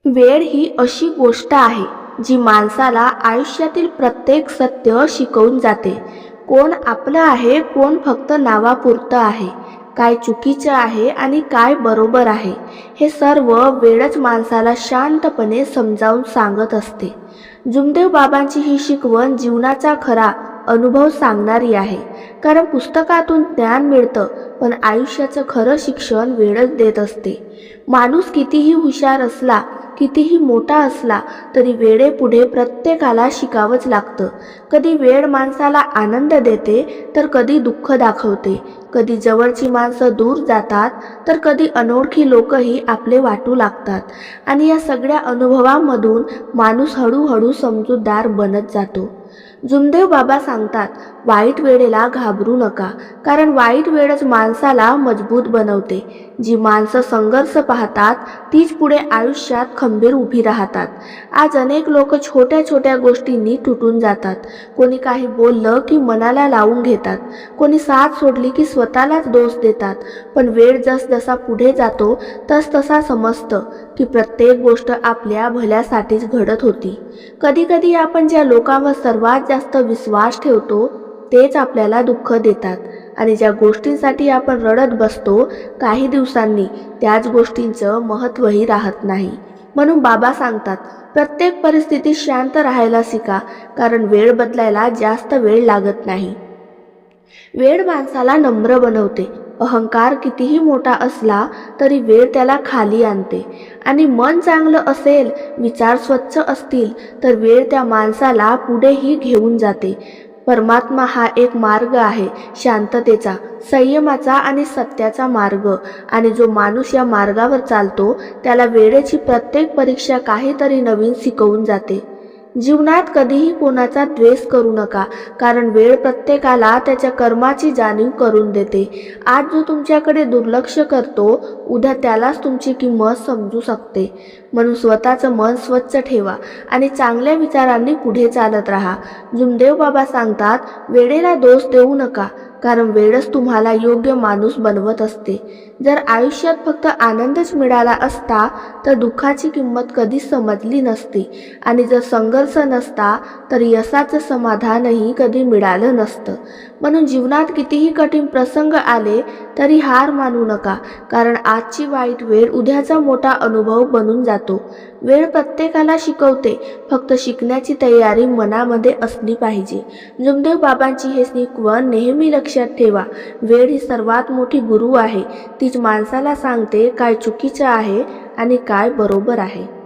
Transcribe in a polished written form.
वेळ ही अशी गोष्ट आहे जी माणसाला आयुष्यातील प्रत्येक सत्य शिकवून जाते. कोण आपलं आहे, कोण फक्त नावापुरतं आहे, काय चुकीचं आहे आणि काय बरोबर आहे, हे सर्व वेळच माणसाला शांतपणे समजावून सांगत असते. जुमदेव बाबांची ही शिकवण जीवनाचा खरा अनुभव सांगणारी आहे. कारण पुस्तकातून ज्ञान मिळतं, पण आयुष्याचं खरं शिक्षण वेळच देत असते. माणूस कितीही हुशार असला, कितीही मोठा असला तरी वेळेपुढे प्रत्येकाला शिकावंच लागतं. कधी वेळ माणसाला आनंद देते, तर कधी दुःख दाखवते. कधी जवळची माणसं दूर जातात, तर कधी अनोळखी लोकही आपले वाटू लागतात. आणि या सगळ्या अनुभवामधून माणूस हळूहळू समजूतदार बनत जातो. जुमदेव बाबा सांगतात, वाईट वेळेला घाबरू नका, कारण वाईट वेळच माणसाला मजबूत बनवते. जी माणसं संघर्ष पाहतात तीच पुढे आयुष्यात खंबीर उभी राहतात. आज अनेक लोक छोट्या छोट्या गोष्टींनी तुटून जातात. कोणी काही बोललं की मनाला लावून घेतात, कोणी साथ सोडली की स्वतःलाच दोष देतात. पण वेळ जसजसा पुढे जातो तसा समजतं की प्रत्येक गोष्ट आपल्या भल्यासाठीच घडत होती. कधी कधी आपण ज्या लोकांवर सर्वात जास्त विश्वास ठेवतो तेच आपल्याला दुःख देतात. आणि ज्या गोष्टींसाठी आपण रडत बसतो, काही दिवसांनी त्याच गोष्टींचं महत्त्वही राहत नाही. म्हणून बाबा सांगतात, प्रत्येक परिस्थितीत शांत राहायला शिका, कारण वेळ बदलायला जास्त वेळ लागत नाही. वेळ माणसाला नम्र बनवते. अहंकार कितीही मोठा असला तरी वेळ त्याला खाली आणते. आणि मन चांगलं असेल, विचार स्वच्छ असतील, तर वेळ त्या माणसाला पुढेही घेऊन जाते. परमात्मा हा एक मार्ग आहे, शांततेचा, संयमाचा आणि सत्याचा मार्ग. आणि जो माणूस या मार्गावर चालतो त्याला वेळेची प्रत्येक परीक्षा काहीतरी नवीन शिकवून जाते. जीवनात कधीही कोणाचा द्वेष करू नका, कारण वेळ प्रत्येकाला त्याच्या कर्माची जाणीव करून देते. आज जो तुमच्याकडे दुर्लक्ष करतो, उद्या त्यालाच तुमची किंमत समजू शकते. म्हणून स्वतःचं मन स्वच्छ ठेवा आणि चांगल्या विचारांनी पुढे चालत राहा. जुमदेव बाबा सांगतात, वेळेला दोष देऊ नका, कारण वेळच तुम्हाला योग्य माणूस बनवत असते. जर आयुष्यात फक्त आनंदच मिळाला असता तर दुःखाची किंमत कधीच समजली नसती. आणि जर संघर्ष नसता तर यशाचं समाधानही कधी मिळालं नसतं. म्हणून जीवनात कितीही कठीण प्रसंग आले तरी हार मानू नका, कारण आजची वाईट वेळ उद्याचा मोठा अनुभव बनून जातो. वेळ प्रत्येकाला शिकवते, फक्त शिकण्याची तयारी मनामध्ये असली पाहिजे. जुमदेव बाबांची हे शिकवण नेहमी लक्षात ठेवा. वेळ ही सर्वात मोठी गुरु आहे. तीच माणसाला सांगते काय चुकीचं आहे आणि काय बरोबर आहे.